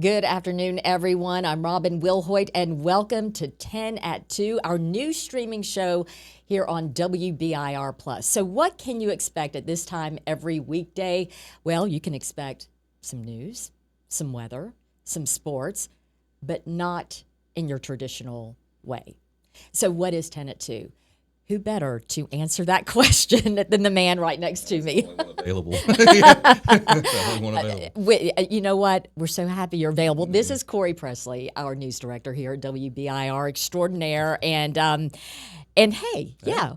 Good afternoon, everyone. I'm Robin Wilhoit, and welcome to 10 at 2, our new streaming show here on WBIR+. So what can you expect at this time every weekday? Well, you can expect some news, some weather, some sports, but not in your traditional way. So what is 10 at 2? Who better to answer that question than the man right next to me? The only one available. You know what? We're so happy you're available. This is Corey Presley, our news director here at WBIR extraordinaire, and hey, yeah,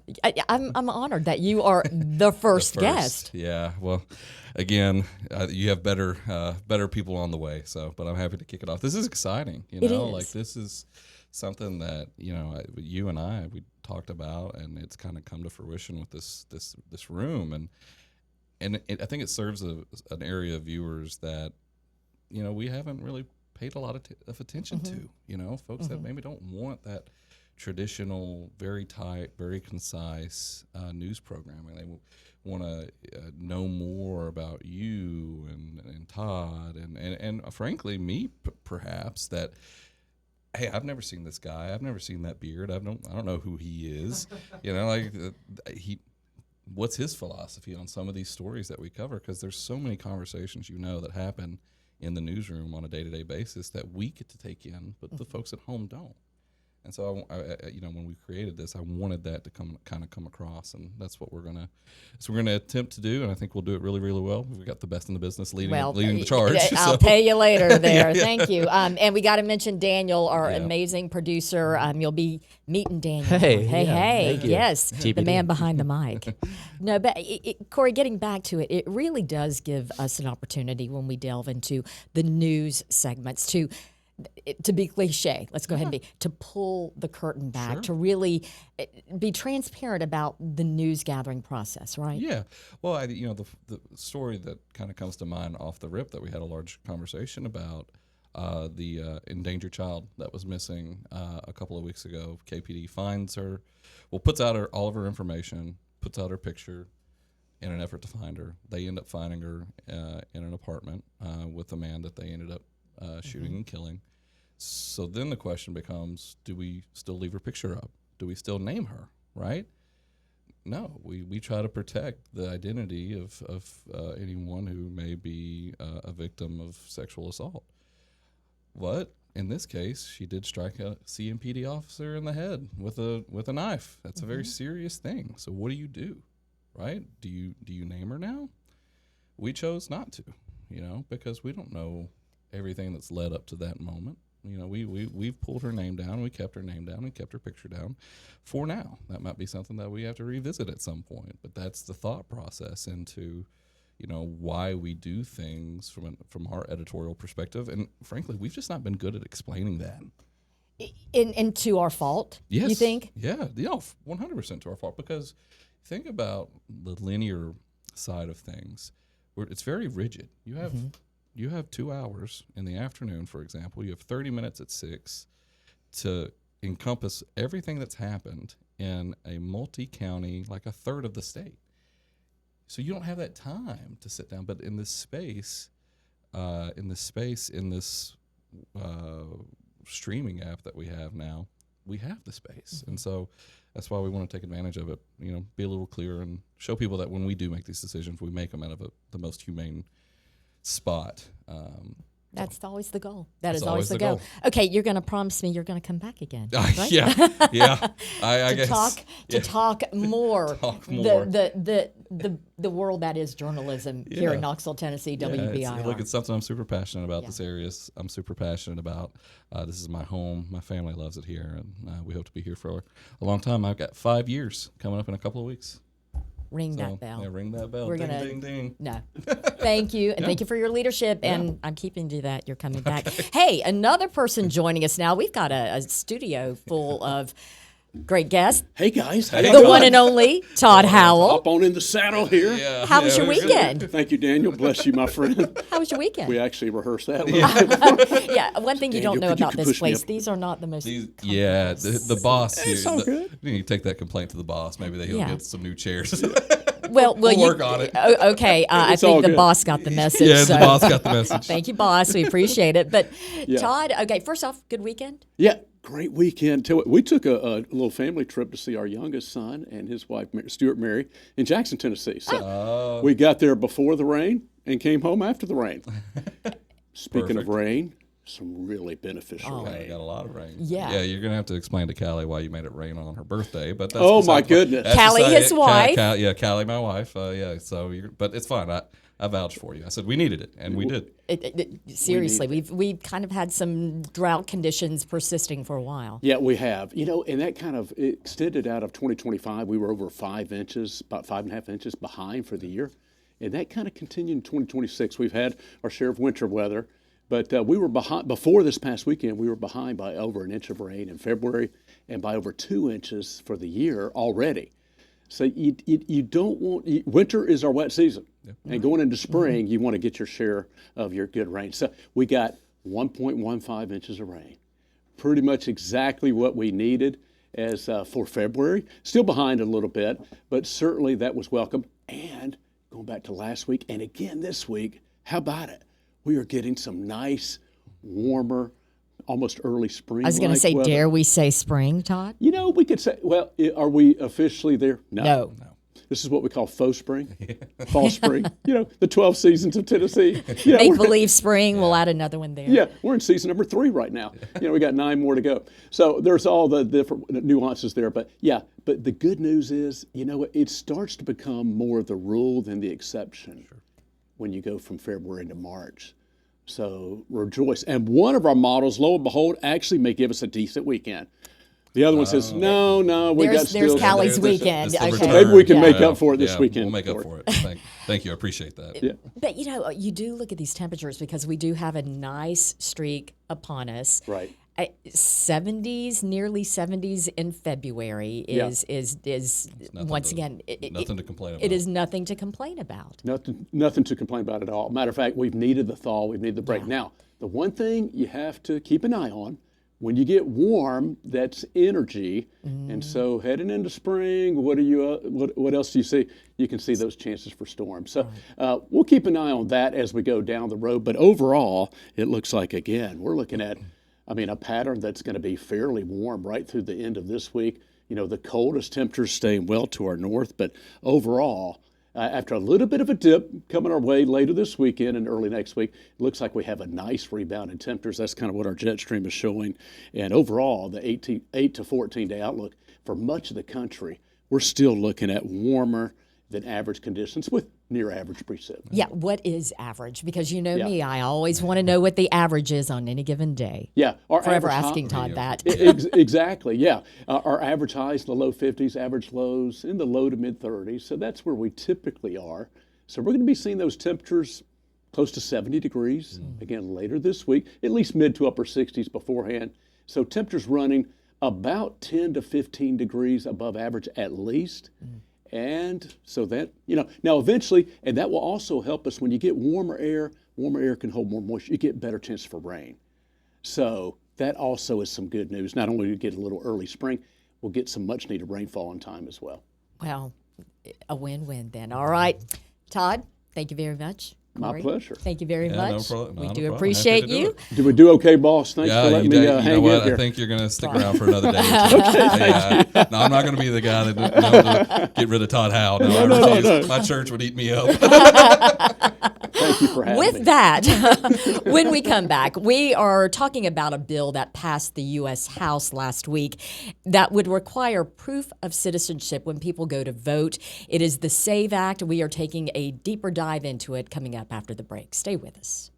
I'm honored that you are the first guest. Yeah, well, again, you have better people on the way. So, but I'm happy to kick it off. This is exciting. You know, It is. like this is something that you and we talked about, and it's kind of come to fruition with this room, and I think it serves an area of viewers that we haven't really paid a lot of attention to. Folks that maybe don't want that traditional, very tight, very concise news programming. They want to know more about you and Todd and frankly me perhaps that. Hey, I've never seen this guy. I've never seen that beard. I don't know who he is. What's his philosophy on some of these stories that we cover? Because there's so many conversations that happen in the newsroom on a day-to-day basis that we get to take in, but the folks at home don't. And so, when we created this, I wanted that to come across, and that's what we're gonna attempt to do, and I think we'll do it really, really well. We got the best in the business leading the charge. I'll tell you later there. Yeah. Thank you. And we got to mention Daniel, our amazing producer. You'll be meeting Daniel. Hey. Yes, TBD. The man behind the mic. No, but Corey, getting back to it, it really does give us an opportunity when we delve into the news segments to be cliche, let's go ahead and to pull the curtain back, to really be transparent about the news gathering process, right? Yeah. Well, the story that kind of comes to mind off the rip that we had a large conversation about, the endangered child that was missing a couple of weeks ago. KPD finds her, puts out all of her information, puts out her picture in an effort to find her. They end up finding her in an apartment with a man that they ended up shooting and killing. So then the question becomes, do we still leave her picture up? Do we still name her, right? No, we try to protect the identity of anyone who may be a victim of sexual assault. But in this case, she did strike a CMPD officer in the head with a knife. That's a very serious thing. So what do, right? Do you name her now? We chose not to, because we don't know everything that's led up to that moment. We've pulled her name down, we kept her name down, we kept her picture down for now. That might be something that we have to revisit at some point, but that's the thought process into, why we do things from our editorial perspective. And frankly, we've just not been good at explaining that. And to our fault, yes. You think? Yeah, 100% to our fault, because think about the linear side of things, where it's very rigid. You have 2 hours in the afternoon, for example. You have 30 minutes at 6 to encompass everything that's happened in a multi-county, like a third of the state. So you don't have that time to sit down. But in this space, in this streaming app that we have now, we have the space. And so that's why we want to take advantage of it, be a little clearer and show people that when we do make these decisions, we make them out of the most humane spot. That's always the goal. That is always the goal. Okay, you're going to promise me you're going to come back again, right? Yeah. I guess talk more. Talk more. The world that is journalism here in Knoxville, Tennessee, WBIR. Look, it's something I'm super passionate about. This area I'm super passionate about. This is my home. My family loves it here, and we hope to be here for a long time. I've got 5 years coming up in a couple of weeks. Ring that bell. Yeah, ring that bell. We're ding, gonna, ding, ding. No. Thank you. And thank you for your leadership. And I'm keeping to that. You're coming back. Hey, another person joining us now. We've got a studio full of great guest. Hey, guys. The one and only Todd Howell. Hop on in the saddle here. Yeah. How was your weekend? Thank you, Daniel. Bless you, my friend. How was your weekend? We actually rehearsed that. Yeah, one thing you don't know about this place, these are not the most... The boss here. It's all good. You take that complaint to the boss. Maybe he'll get some new chairs. Well, We'll work on it. Okay, I It's all think the good. boss got the message. Yeah, so the boss got the message. Thank you, boss. We appreciate it. But Yeah. Todd, okay, first off, good weekend. Yeah, great weekend. We took a little family trip to see our youngest son and his wife, Stuart Mary, in Jackson, Tennessee. So we got there before the rain and came home after the rain. Speaking of Perfect. rain, some really beneficial Yeah, I rain. got a lot of rain. Yeah. Yeah, you're gonna have to explain to Callie why you made it rain on her birthday. But that's Oh, beside my the point. goodness. That's Callie, beside his it. wife. Yeah, Callie, my wife. Yeah, so but it's fine. I vouched for you. I said we needed it, and we did. Seriously, we've kind of had some drought conditions persisting for a while. Yeah, we have. And that kind of extended out of 2025. We were over 5 inches, about 5.5 inches behind for the year. And that kind of continued in 2026. We've had our share of winter weather, but we were behind before this past weekend. We were behind by over an inch of rain in February and by over 2 inches for the year already. So you don't want winter is our wet season, and going into spring, you want to get your share of your good rain. So we got 1.15 inches of rain, pretty much exactly what we needed as for February. Still behind a little bit, but certainly that was welcome. And going back to last week and again this week, how about it? We are getting some nice, warmer, almost early spring. I was going to say, weather. dare we say spring, Todd? We could say, well, are we officially there? No. This is what we call faux spring, fall spring. The 12 seasons of Tennessee. Make believe spring. We'll add another one there. Yeah, we're in season number 3 right now. We got 9 more to go. So there's all the different nuances there. But the good news is, it starts to become more of the rule than the exception when you go from February to March. So rejoice. And one of our models, lo and behold, actually may give us a decent weekend. The other one says, no, we got still. There's Callie's weekend. It's the Okay. return. Maybe we can Yeah. make up for it this Yeah, weekend. We'll make up for it. Thank you. I appreciate that. Yeah. But you do look at these temperatures because we do have a nice streak upon us. Right. 70s, nearly 70s in February is once again Nothing to complain about. It is nothing to complain about. Nothing to complain about at all. Matter of fact, we've needed the thaw. We've needed the break. Yeah. Now, the one thing you have to keep an eye on, when you get warm, that's energy. And so heading into spring, what else do you see? You can see those chances for storms. So we'll keep an eye on that as we go down the road. But overall, it looks like, again, we're looking at, a pattern that's going to be fairly warm right through the end of this week. The coldest temperatures staying well to our north. But overall, after a little bit of a dip coming our way later this weekend and early next week, it looks like we have a nice rebound in temperatures. That's kind of what our jet stream is showing. And overall, the 8 to 14-day outlook for much of the country, we're still looking at warmer than average conditions with near average precip. Yeah, what is average? Because you know Yeah. me, I always want to know what the average is on any given day. Yeah, our Forever average asking Todd that. Exactly, yeah. Our average highs in the low 50s, average lows in the low to mid 30s. So that's where we typically are. So we're going to be seeing those temperatures close to 70 degrees again later this week, at least mid to upper 60s beforehand. So temperatures running about 10 to 15 degrees above average at least. And so that, now eventually, and that will also help us when you get warmer air can hold more moisture. You get better chance for rain. So that also is some good news. Not only do we get a little early spring, we'll get some much needed rainfall in time as well. Well, a win-win then. All right. Todd, thank you very much. My Corey, pleasure. Thank you very Yeah, no much. problem. We Not a do problem. appreciate Happy to do you. it. Did we do okay, boss? Thanks Yeah, for letting you me did. You hang know what? in here. I think you're going to stick around for another day or two. No, I'm not going to be the guy that get rid of Todd Howe. No, I refuse. My church would eat me up. Thank you for having me. With that, when we come back, we are talking about a bill that passed the U.S. House last week that would require proof of citizenship when people go to vote. It is the SAVE Act. We are taking a deeper dive into it coming up after the break. Stay with us.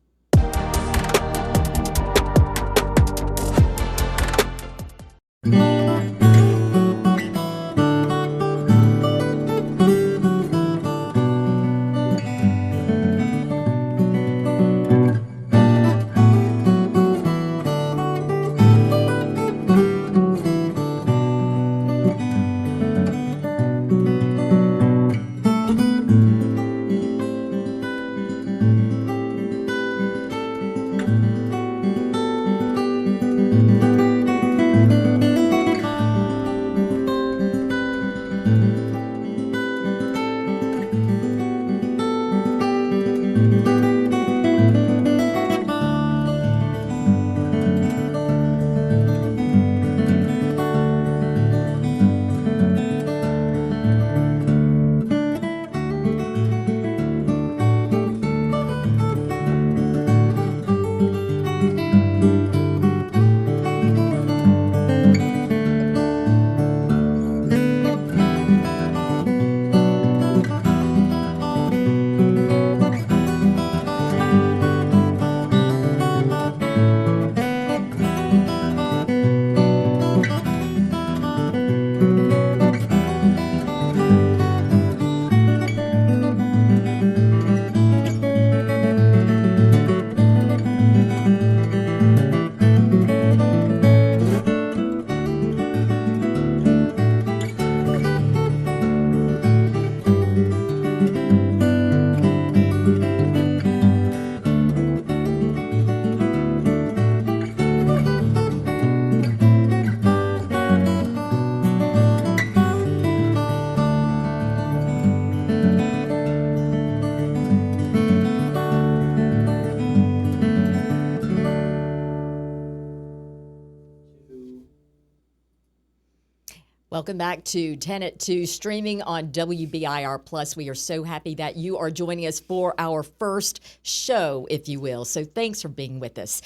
Welcome back to 10 at 2, streaming on WBIR Plus. We are so happy that you are joining us for our first show, if you will. So thanks for being with us.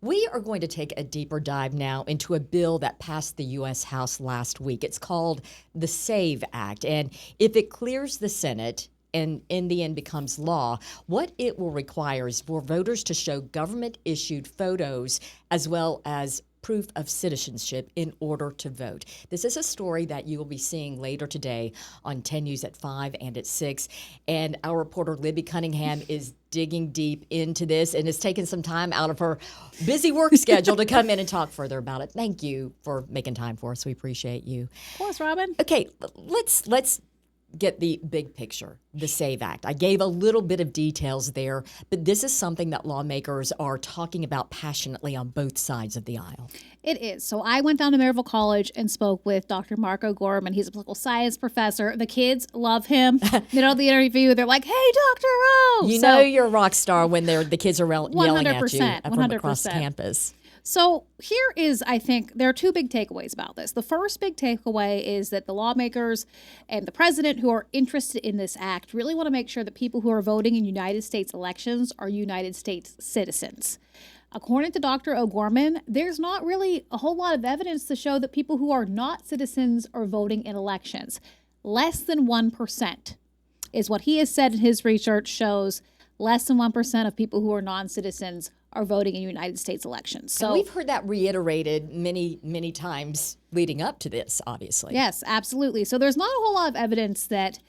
We are going to take a deeper dive now into a bill that passed the U.S. House last week. It's called the SAVE Act. And if it clears the Senate and in the end becomes law, what it will require is for voters to show government-issued photos as well as proof of citizenship in order to vote. This is a story that you will be seeing later today on 10 News at 5 and at 6. And our reporter Libby Cunningham is digging deep into this and has taken some time out of her busy work schedule to come in and talk further about it. Thank you for making time for us. We appreciate you. Of course, Robin. Okay, let's get the big picture, the SAVE Act. I gave a little bit of details there, but this is something that lawmakers are talking about passionately on both sides of the aisle. It is. So I went down to Maryville College and spoke with Dr. Mark O'Gorman. He's a political science professor. The kids love him. Middle of the interview, they're like, "Hey, Dr. O!" You know you're a rock star when the kids are yelling at you 100%, from across campus. So here is, I think, there are two big takeaways about this. The first big takeaway is that the lawmakers and the president who are interested in this act really want to make sure that people who are voting in United States elections are United States citizens. According to Dr. O'Gorman, there's not really a whole lot of evidence to show that people who are not citizens are voting in elections. Less than 1% is what he has said in his research shows. Less than 1% of people who are non-citizens are voting in United States elections. So and we've heard that reiterated many, many times leading up to this, obviously. Yes, absolutely. So there's not a whole lot of evidence that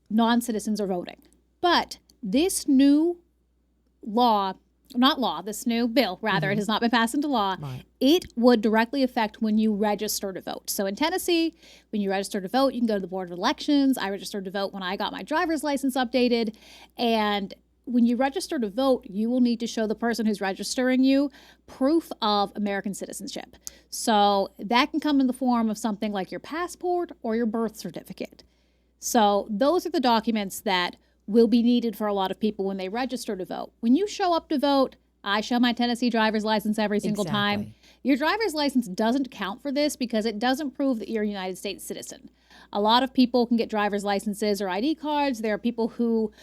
non-citizens are voting. But this new this new bill, rather, it has not been passed into law. Right. It would directly affect when you register to vote. So in Tennessee, when you register to vote, you can go to the Board of Elections. I registered to vote when I got my driver's license updated. And when you register to vote, you will need to show the person who's registering you proof of American citizenship. So that can come in the form of something like your passport or your birth certificate. So those are the documents that will be needed for a lot of people when they register to vote. When you show up to vote, I show my Tennessee driver's license every single time. Your driver's license doesn't count for this because it doesn't prove that you're a United States citizen. A lot of people can get driver's licenses or ID cards. There are people who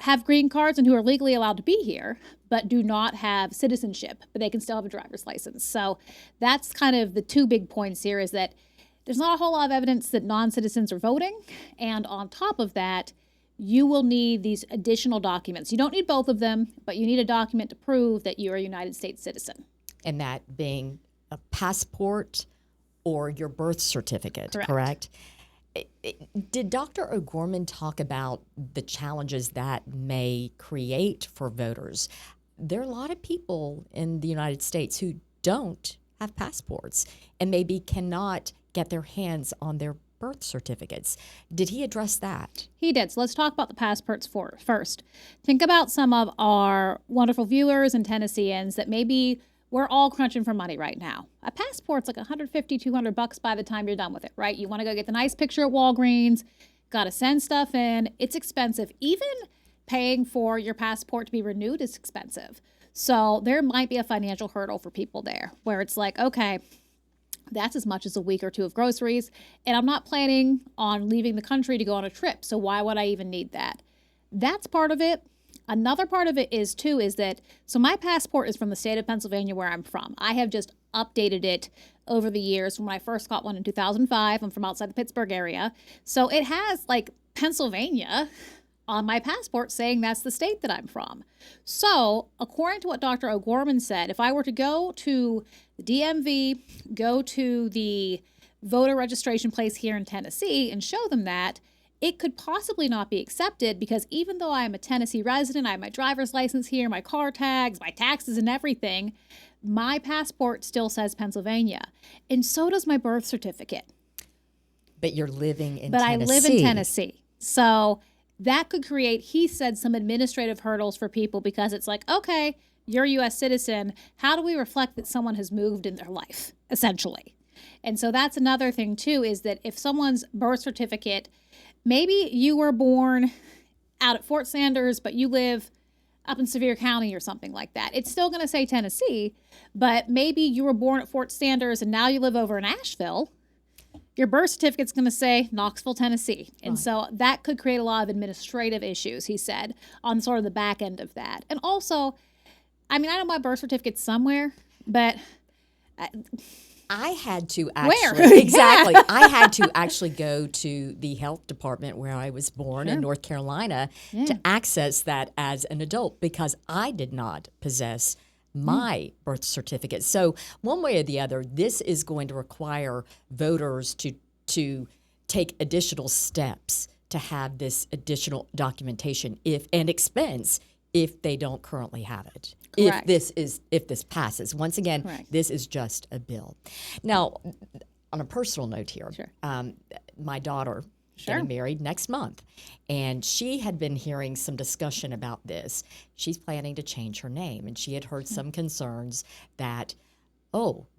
have green cards and who are legally allowed to be here, but do not have citizenship, but they can still have a driver's license. So that's kind of the two big points here, is that there's not a whole lot of evidence that non-citizens are voting. And on top of that, you will need these additional documents. You don't need both of them, but you need a document to prove that you're a United States citizen. And that being a passport or your birth certificate, correct? Did Dr. O'Gorman talk about the challenges that may create for voters? There are a lot of people in the United States who don't have passports and maybe cannot get their hands on their birth certificates. Did he address that? He did. So let's talk about the passports first. Think about some of our wonderful viewers and Tennesseans that maybe we're all crunching for money right now. A passport's like $150, $200 by the time you're done with it, right? You want to go get the nice picture at Walgreens, got to send stuff in. It's expensive. Even paying for your passport to be renewed is expensive. So there might be a financial hurdle for people there where it's like, okay, that's as much as a week or two of groceries, and I'm not planning on leaving the country to go on a trip, so why would I even need that? That's part of it. Another part of it is that, so my passport is from the state of Pennsylvania where I'm from. I have just updated it over the years from when I first got one in 2005. I'm from outside the Pittsburgh area. So it has like Pennsylvania on my passport saying that's the state that I'm from. So according to what Dr. O'Gorman said, if I were to go to the DMV, go to the voter registration place here in Tennessee and show them that, it could possibly not be accepted because even though I'm a Tennessee resident, I have my driver's license here, my car tags, my taxes and everything, my passport still says Pennsylvania. And so does my birth certificate. But you're living in Tennessee. But I live in Tennessee. So that could create, he said, some administrative hurdles for people because it's like, okay, you're a U.S. citizen. How do we reflect that someone has moved in their life, essentially? And so that's another thing, too, is that if someone's birth certificate, maybe you were born out at Fort Sanders, but you live up in Sevier County or something like that. It's still going to say Tennessee, but maybe you were born at Fort Sanders and now you live over in Asheville. your birth certificate's going to say Knoxville, Tennessee. And so that could create a lot of administrative issues, he said, on sort of the back end of that. And also, I mean, I know my birth certificate's somewhere, but I had to actually Where? exactly. Yeah. I had to actually go to the health department where I was born in North Carolina to access that as an adult because I did not possess my birth certificate. So one way or the other, this is going to require voters to take additional steps to have this additional documentation and expense if they don't currently have it. Correct. If this passes. Once again, Correct. this is just a bill. Now, on a personal note here, Sure. my daughter getting married next month, and she had been hearing some discussion about this. She's planning to change her name, and she had heard some concerns that,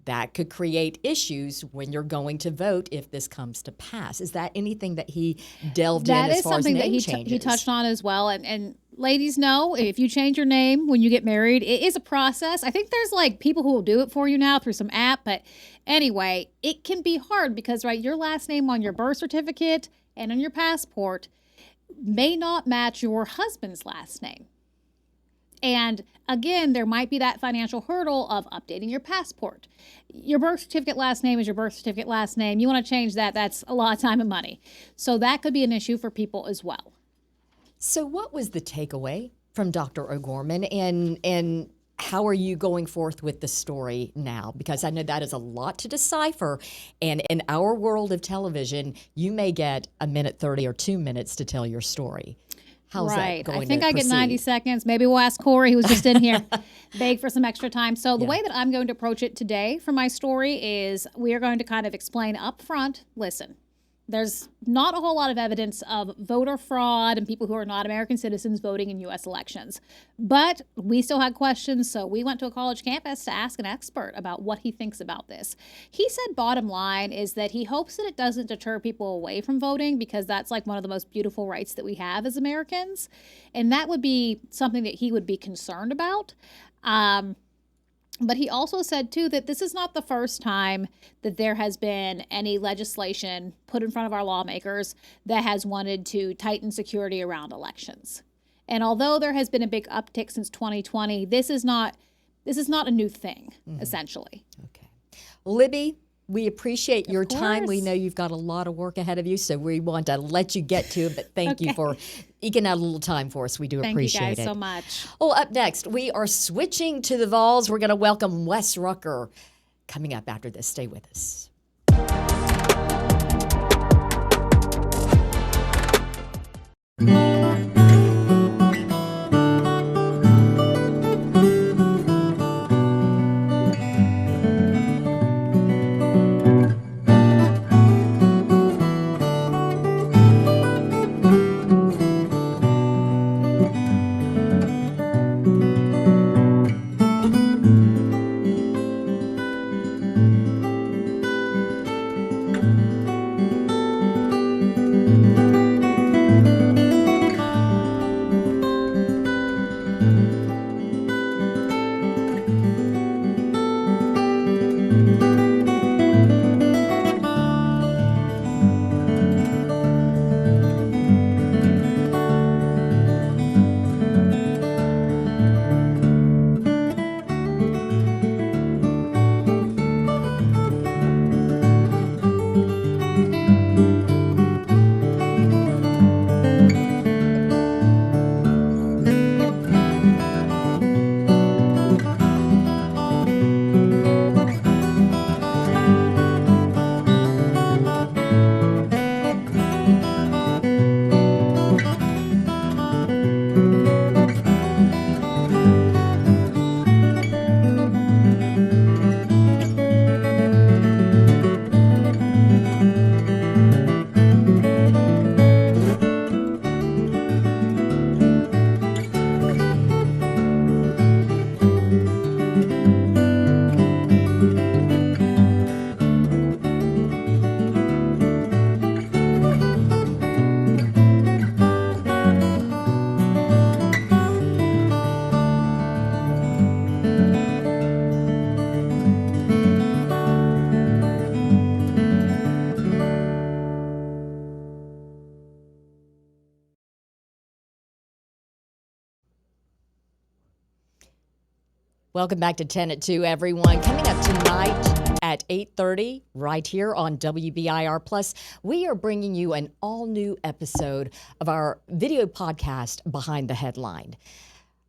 that could create issues when you're going to vote if this comes to pass. Is that anything that he delved in as far as name changes? That is something that he touched on as well. And ladies know, if you change your name when you get married, it is a process. I think there's like people who will do it for you now through some app. But anyway, it can be hard because, right, your last name on your birth certificate and on your passport may not match your husband's last name. And again, there might be that financial hurdle of updating your passport. Your birth certificate last name is your birth certificate last name. You want to change that, that's a lot of time and money. So that could be an issue for people as well. So what was the takeaway from Dr. O'Gorman, and how are you going forth with the story now? Because I know that is a lot to decipher, and in our world of television, you may get a minute 30 or 2 minutes to tell your story. How's that going? I think to I get proceed? 90 seconds. Maybe we'll ask Corey, who was just in here, beg for some extra time. So the way that I'm going to approach it today for my story is we are going to kind of explain up front, listen, there's not a whole lot of evidence of voter fraud and people who are not American citizens voting in U.S. elections. But we still had questions, so we went to a college campus to ask an expert about what he thinks about this. He said bottom line is that he hopes that it doesn't deter people away from voting because that's like one of the most beautiful rights that we have as Americans. And that would be something that he would be concerned about. But he also said, too, that this is not the first time that there has been any legislation put in front of our lawmakers that has wanted to tighten security around elections. And although there has been a big uptick since 2020, this is not a new thing, essentially. Okay. Libby, we appreciate your course. time. We know you've got a lot of work ahead of you, so we want to let you get to it, but thank you for eking out a little time for us. We do appreciate it. Thank you guys so much. Oh, up next, we are switching to the Vols. We're going to welcome Wes Rucker coming up after this. Stay with us. Welcome back to 10 at 2, everyone. Coming up tonight at 8:30, right here on WBIR Plus, we are bringing you an all-new episode of our video podcast, Behind the Headline.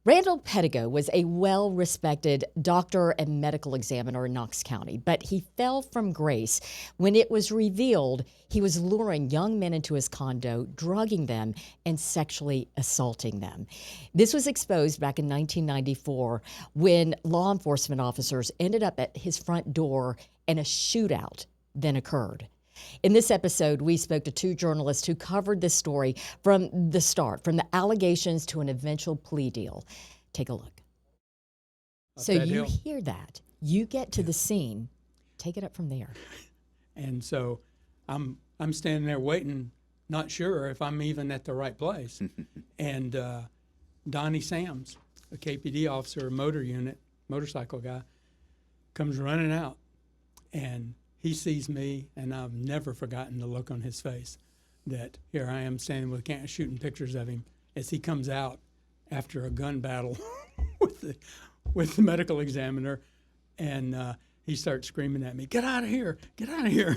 Randall Pettigo was a well-respected doctor and medical examiner in Knox County, but he fell from grace when it was revealed he was luring young men into his condo, drugging them, and sexually assaulting them. This was exposed back in 1994 when law enforcement officers ended up at his front door and a shootout then occurred. In this episode, we spoke to two journalists who covered this story from the start, from the allegations to an eventual plea deal. Take a look. So you hear that. You get to the scene. Take it up from there. And so I'm standing there waiting, not sure if I'm even at the right place. And Donnie Sams, a KPD officer, motorcycle guy, comes running out. And he sees me, and I've never forgotten the look on his face that here I am standing with camera shooting pictures of him as he comes out after a gun battle with the medical examiner, and he starts screaming at me, "Get out of here! Get out of here!"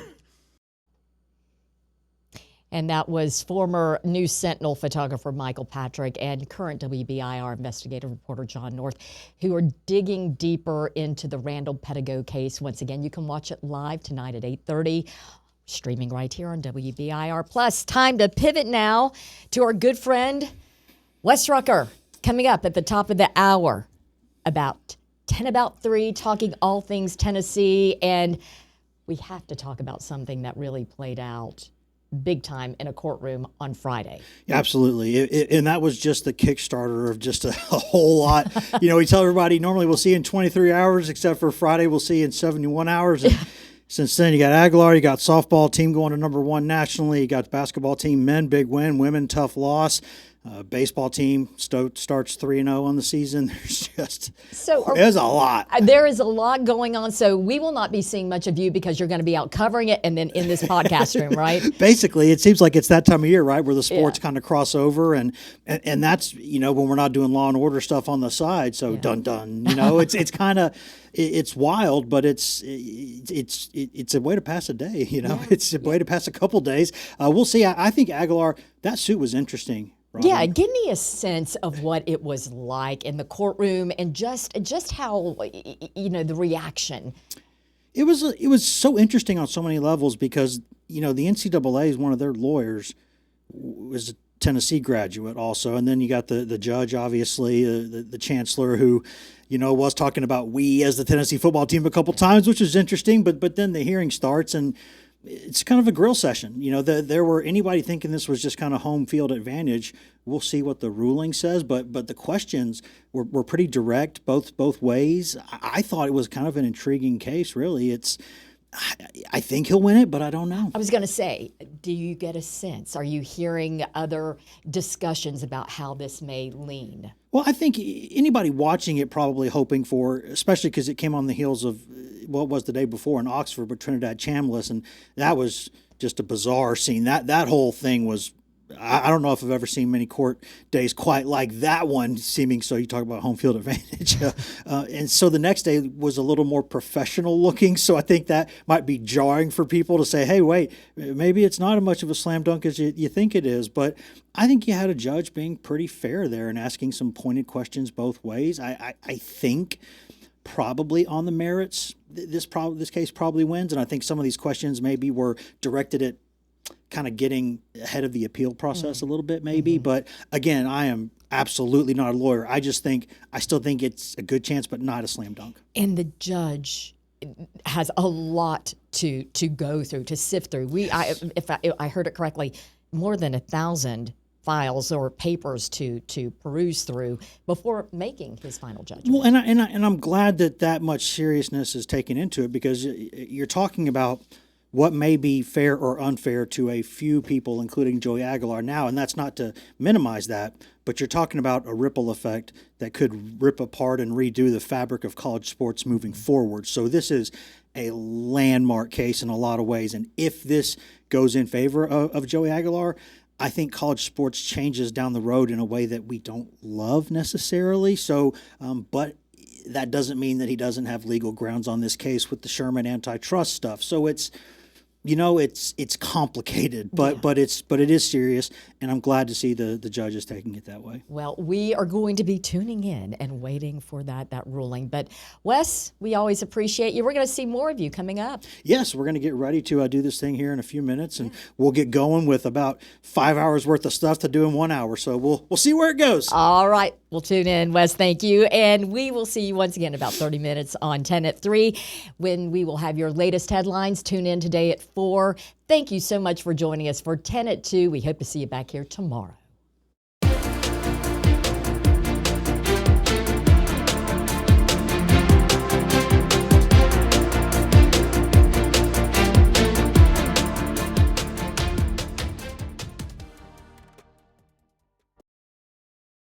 And that was former News Sentinel photographer Michael Patrick and current WBIR investigative reporter John North, who are digging deeper into the Randall Pettigo case. Once again, you can watch it live tonight at 8:30, streaming right here on WBIR Plus. Time to pivot now to our good friend Wes Rucker, coming up at the top of the hour, about 3, talking all things Tennessee. And we have to talk about something that really played out big time in a courtroom on Friday. Yeah, absolutely. And that was just the Kickstarter of just a whole lot. You know, we tell everybody normally we'll see in 23 hours, except for Friday we'll see in 71 hours. And since then, you got Aguilar, you got softball team going to number 1 nationally. You got the basketball team, men, big win, women, tough loss. Baseball team starts 3-0 on the season. There's just there's a lot. There is a lot going on. So we will not be seeing much of you because you're going to be out covering it and then in this podcast room, right? Basically, it seems like it's that time of year, right, where the sports kind of cross over, and that's, you know, when we're not doing Law and Order stuff on the side. So dun dun, you know, it's kind of it's wild, but it's a way to pass a day. You know, it's a way to pass a couple days. We'll see. I think Aguilar, that suit was interesting. Robin. Yeah, give me a sense of what it was like in the courtroom and just how, you know, the reaction. It was so interesting on so many levels because, you know, the NCAA is one of their lawyers was a Tennessee graduate also, and then you got the judge, obviously, the chancellor, who, you know, was talking about we as the Tennessee football team a couple times, which was interesting. But then the hearing starts and it's kind of a grill session. You know, there were anybody thinking this was just kind of home field advantage. We'll see what the ruling says, but the questions were pretty direct both ways. I thought it was kind of an intriguing case, really. I think he'll win it, but I don't know. I was going to say, do you get a sense? Are you hearing other discussions about how this may lean? Well, I think anybody watching it probably hoping for, especially because it came on the heels of what was the day before in Oxford with Trinidad Chambliss, and that was just a bizarre scene. That whole thing was, I don't know if I've ever seen many court days quite like that one seeming. So you talk about home field advantage. And so the next day was a little more professional looking. So I think that might be jarring for people to say, hey, wait, maybe it's not as much of a slam dunk as you think it is. But I think you had a judge being pretty fair there and asking some pointed questions both ways. I think probably on the merits, this case probably wins. And I think some of these questions maybe were directed at kind of getting ahead of the appeal process a little bit maybe. But again, I am absolutely not a lawyer. I still think it's a good chance, but not a slam dunk. And the judge has a lot to go through, to sift through. If I heard it correctly, more than 1,000 files or papers to peruse through before making his final judgment. Well, and I'm glad that much seriousness is taken into it, because you're talking about what may be fair or unfair to a few people, including Joey Aguilar now, and that's not to minimize that, but you're talking about a ripple effect that could rip apart and redo the fabric of college sports moving forward. So this is a landmark case in a lot of ways, and if this goes in favor of Joey Aguilar, I think college sports changes down the road in a way that we don't love necessarily. So, but that doesn't mean that he doesn't have legal grounds on this case with the Sherman antitrust stuff. So it's complicated, but it is serious, and I'm glad to see the judges taking it that way. Well, we are going to be tuning in and waiting for that ruling. But Wes, we always appreciate you. We're going to see more of you coming up. Yes, we're going to get ready to do this thing here in a few minutes, and we'll get going with about 5 hours worth of stuff to do in 1 hour. So we'll see where it goes. All right. We'll tune in, Wes. Thank you. And we will see you once again in about 30 minutes on 10 at 3 when we will have your latest headlines. Tune in today at 4. Thank you so much for joining us for 10 at 2. We hope to see you back here tomorrow.